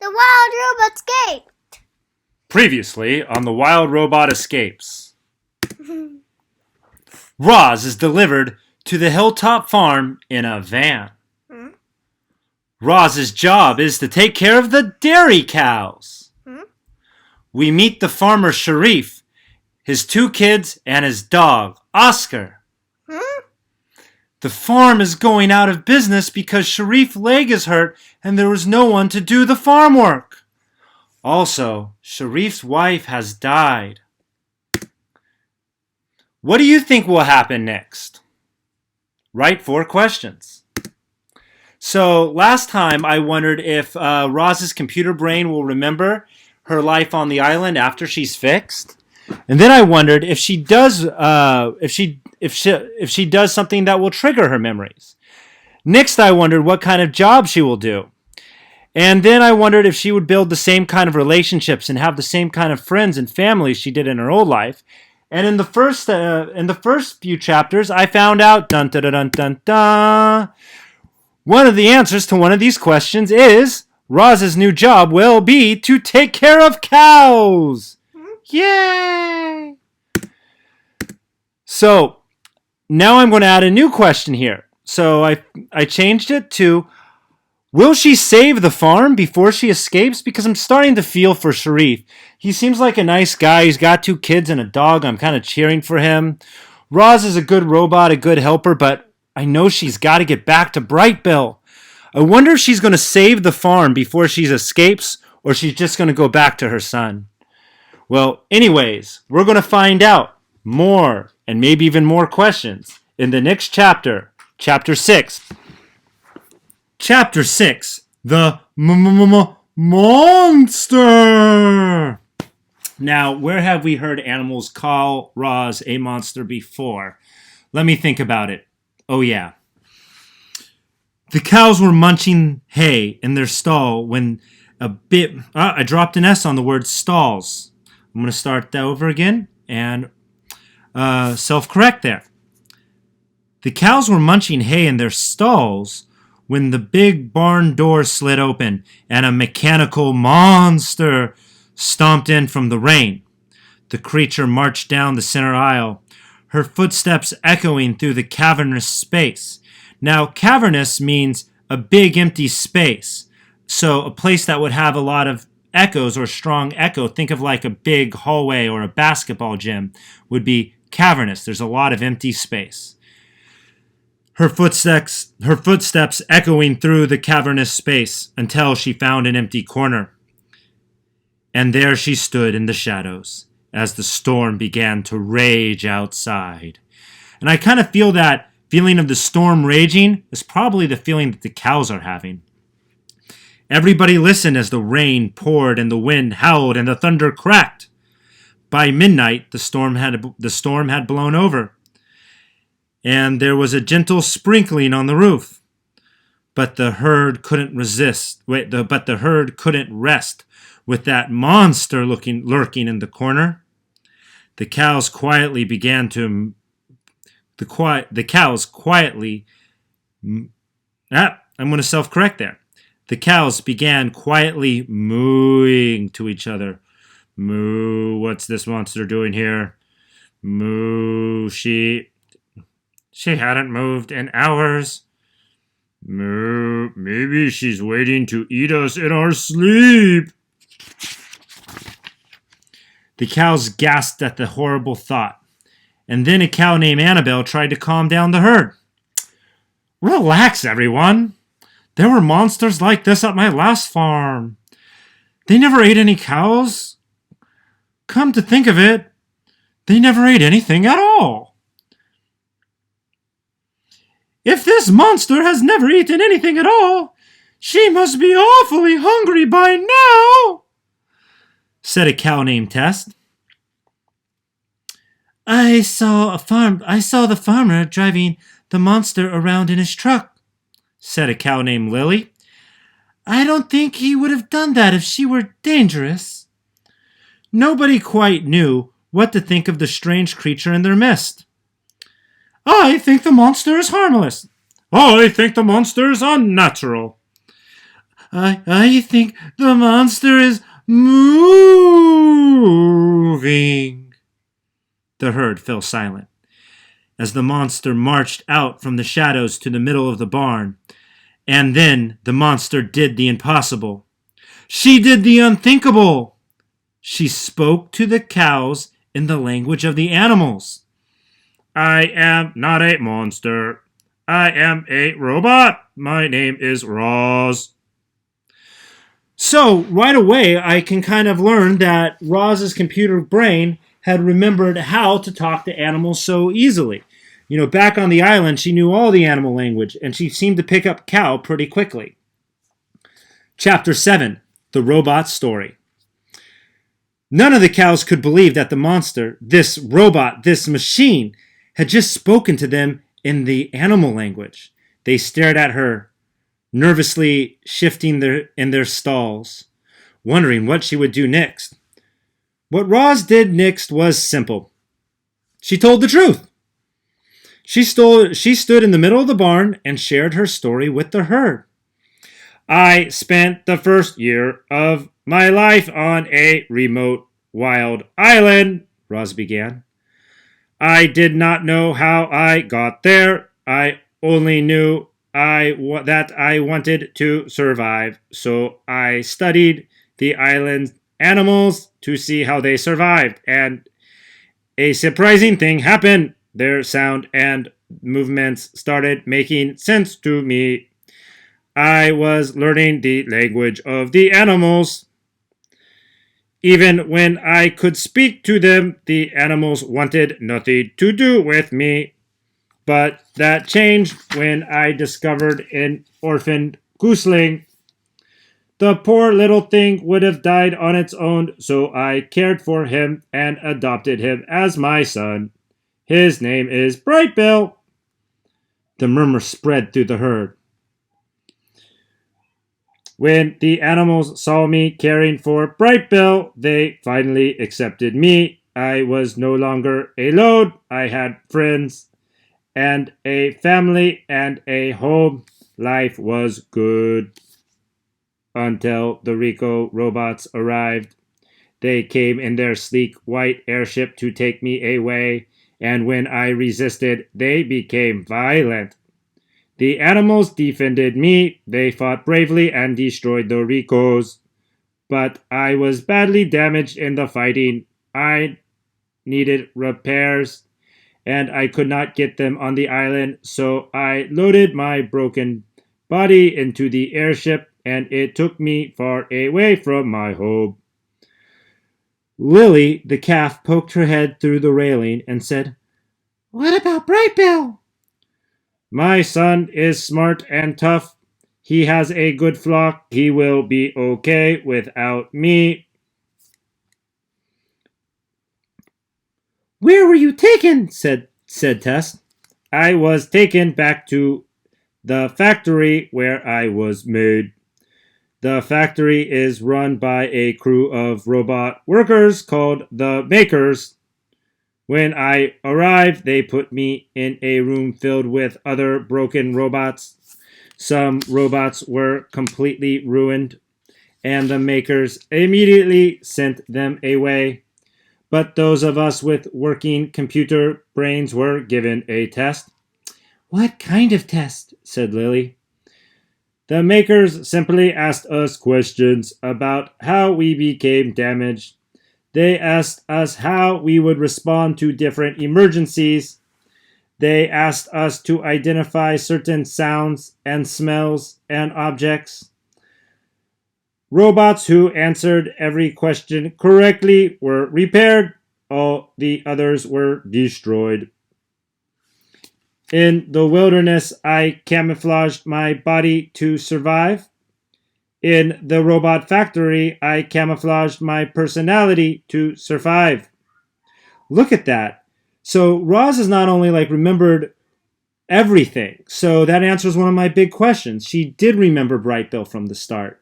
The wild robot escaped. Previously on The Wild Robot Escapes. Roz is delivered to the Hilltop Farm in a van. Roz's job is to take care of the dairy cows. We meet the farmer Sharif, his 2 kids, and his dog, Oscar. The farm is going out of business because Sharif's leg is hurt and there was no one to do the farm work. Also, Sharif's wife has died. What do you think will happen next? Write 4 questions. So last time I wondered if Roz's computer brain will remember her life on the island after she's fixed, and then I wondered if she does if she does something that will trigger her memories. Next, I wondered what kind of job she will do, and then I wondered if she would build the same kind of relationships and have the same kind of friends and family she did in her old life. And in the first few chapters, I found out dun dun dun dun dun. One of the answers to one of these questions is Roz's new job will be to take care of cows. Yay! So now I'm going to add a new question here. So I changed it to, will she save the farm before she escapes? Because I'm starting to feel for Sharif. He seems like a nice guy. He's got 2 kids and a dog. I'm kind of cheering for him. Roz is a good robot, a good helper, but I know she's got to get back to Brightville. I wonder if she's going to save the farm before she escapes, or she's just going to go back to her son. Well, anyways, we're going to find out more, and maybe even more questions, in the next chapter, Chapter 6. Chapter 6, The Monster! Now, where have we heard animals call Roz a monster before? Let me think about it. Oh, yeah. The cows were munching hay in their stall when I dropped an S on the word stalls. I'm going to start that over again and self-correct there. The cows were munching hay in their stalls when the big barn door slid open and a mechanical monster stomped in from the rain. The creature marched down the center aisle, her footsteps echoing through the cavernous space. Now, cavernous means a big empty space. So a place that would have a lot of echoes or strong echo, think of like a big hallway or a basketball gym, would be cavernous. There's a lot of empty space. Her footsteps echoing through the cavernous space until she found an empty corner. And there she stood in the shadows as the storm began to rage outside. And I kind of feel that feeling of the storm raging is probably the feeling that the cows are having. Everybody listened as the rain poured and the wind howled and the thunder cracked. By midnight, the storm had blown over, and there was a gentle sprinkling on the roof. But the herd couldn't rest with that monster lurking in the corner. The cows quietly began to I'm going to self-correct there. The cows began quietly mooing to each other. Moo, what's this monster doing here? Moo, she hadn't moved in hours. Moo, maybe she's waiting to eat us in our sleep. The cows gasped at the horrible thought, and then a cow named Annabelle tried to calm down the herd. Relax, everyone. There were monsters like this at my last farm. They never ate any cows. Come to think of it, they never ate anything at all. If this monster has never eaten anything at all, she must be awfully hungry by now, said a cow named Tess. I saw the farmer driving the monster around in his truck, said a cow named Lily. I don't think he would have done that if she were dangerous. Nobody quite knew what to think of the strange creature in their midst. I think the monster is harmless. I think the monster is unnatural. I think the monster is moving. The herd fell silent as the monster marched out from the shadows to the middle of the barn. And then the monster did the impossible. She did the unthinkable. She spoke to the cows in the language of the animals. I am not a monster. I am a robot. My name is Roz. So, right away, I can kind of learn that Roz's computer brain had remembered how to talk to animals so easily. You know, back on the island, she knew all the animal language, and she seemed to pick up cow pretty quickly. Chapter 7, The Robot Story. None of the cows could believe that the monster, this robot, this machine, had just spoken to them in the animal language. They stared at her, nervously shifting in their stalls, wondering what she would do next. What Roz did next was simple. She told the truth. She stood in the middle of the barn and shared her story with the herd. I spent the first year of my life on a remote, wild island, Roz began. I did not know how I got there. I only knew that I wanted to survive, so I studied the island's animals to see how they survived, and a surprising thing happened. Their sound and movements started making sense to me. I was learning the language of the animals. Even when I could speak to them, the animals wanted nothing to do with me. But that changed when I discovered an orphaned gooseling. The poor little thing would have died on its own, so I cared for him and adopted him as my son. His name is Brightbill. The murmur spread through the herd. When the animals saw me caring for Brightbill, they finally accepted me. I was no longer a load. I had friends and a family and a home. Life was good. Until the Rico robots arrived. They came in their sleek white airship to take me away, and when I resisted, they became violent. The animals defended me. They fought bravely and destroyed the Ricos. But I was badly damaged in the fighting. I needed repairs, and I could not get them on the island, so I loaded my broken body into the airship, and it took me far away from my home. Lily, the calf, poked her head through the railing and said, "What about Brightbill?" "My son is smart and tough. He has a good flock. He will be okay without me." "Where were you taken?" said Tess. "I was taken back to the factory where I was made. The factory is run by a crew of robot workers called the Makers. When I arrived, they put me in a room filled with other broken robots. Some robots were completely ruined, and the Makers immediately sent them away. But those of us with working computer brains were given a test." "What kind of test?" said Lily. "The Makers simply asked us questions about how we became damaged. They asked us how we would respond to different emergencies. They asked us to identify certain sounds and smells and objects. Robots who answered every question correctly were repaired. All the others were destroyed. In the wilderness, I camouflaged my body to survive. In the robot factory, I camouflaged my personality to survive." Look at that. So Roz is not only remembered everything. So that answers one of my big questions. She did remember Brightbill from the start.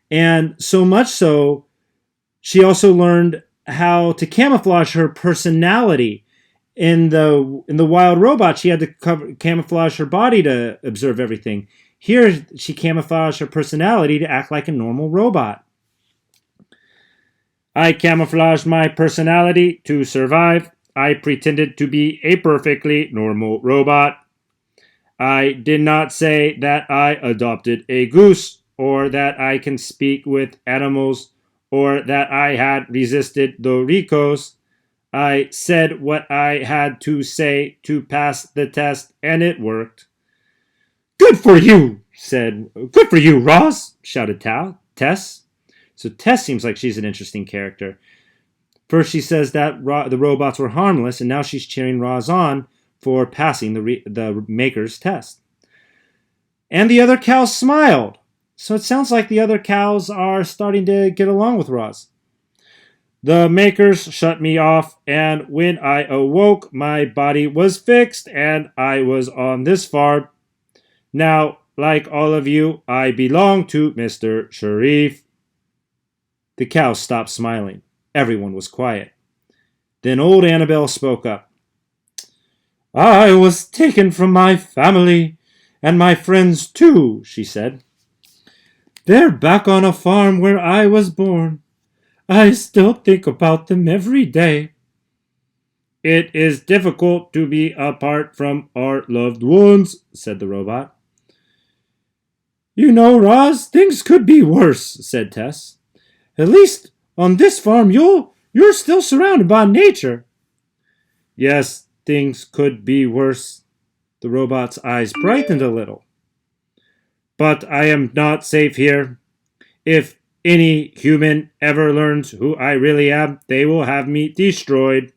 And so much so, she also learned how to camouflage her personality. In the wild robot, she had to camouflage her body to observe everything. Here, she camouflaged her personality to act like a normal robot. I camouflaged my personality to survive. I pretended to be a perfectly normal robot. I did not say that I adopted a goose, or that I can speak with animals, or that I had resisted the Ricos. I said what I had to say to pass the test, and it worked. Good for you, Good for you, Roz, shouted Tess. So Tess seems like she's an interesting character. First she says that the robots were harmless, and now she's cheering Roz on for passing the maker's test. And the other cows smiled. So it sounds like the other cows are starting to get along with Roz. The makers shut me off, and when I awoke, my body was fixed, and I was on this farm. Now, like all of you, I belong to Mr. Sharif. The cows stopped smiling. Everyone was quiet. Then old Annabelle spoke up. I was taken from my family, and my friends too, she said. They're back on a farm where I was born. I still think about them every day. It is difficult to be apart from our loved ones, said the robot. You know, Roz, things could be worse, said Tess. At least on this farm you're still surrounded by nature. Yes, things could be worse. The robot's eyes brightened a little. But I am not safe here. If any human ever learns who I really am, they will have me destroyed.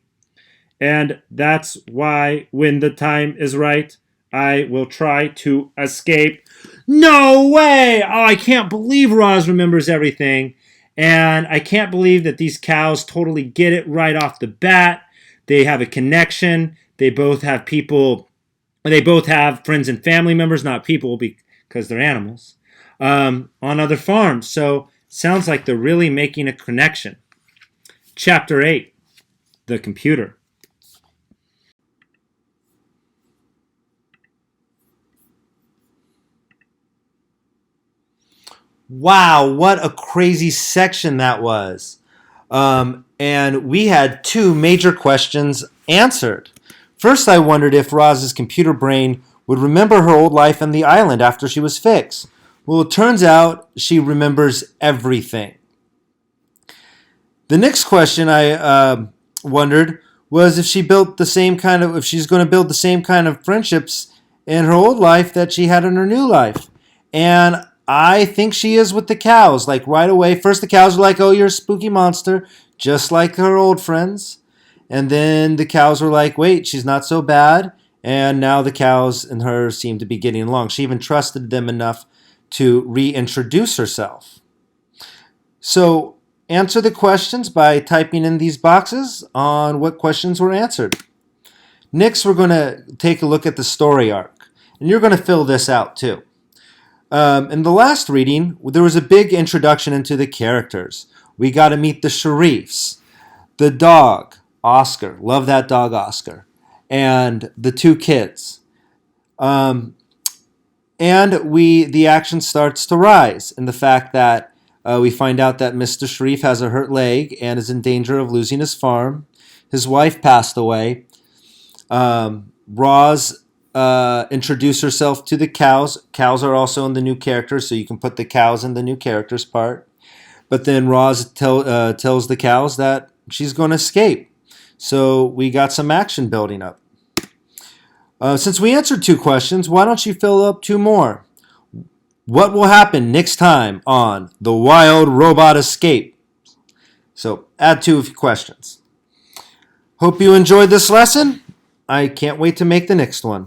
And that's why, when the time is right, I will try to escape. No way! Oh, I can't believe Roz remembers everything. And I can't believe that these cows totally get it right off the bat. They have a connection. They both have friends and family members, not people because they're animals, on other farms. So sounds like they're really making a connection. Chapter 8, The Computer. Wow, what a crazy section that was. And we had two major questions answered. First, I wondered if Roz's computer brain would remember her old life on the island after she was fixed. Well, it turns out she remembers everything. The next question I wondered was if she's going to build the same kind of friendships in her old life that she had in her new life. And I think she is with the cows. Like right away, first the cows were like, "Oh, you're a spooky monster," just like her old friends. And then the cows were like, "Wait, she's not so bad." And now the cows and her seem to be getting along. She even trusted them enough to reintroduce herself. So answer the questions by typing in these boxes on what questions were answered. Next, we're going to take a look at the story arc. And you're going to fill this out too. In the last reading, there was a big introduction into the characters. We got to meet the Sharifs, the dog, Oscar. Love that dog, Oscar. And the two kids. And the action starts to rise in the fact that we find out that Mr. Sharif has a hurt leg and is in danger of losing his farm. His wife passed away. Roz introduced herself to the cows. Cows are also in the new characters, so you can put the cows in the new characters part. But then Roz tells the cows that she's going to escape. So we got some action building up. Since we answered two questions, why don't you fill up two more? What will happen next time on The Wild Robot Escape? So add two questions. Hope you enjoyed this lesson. I can't wait to make the next one.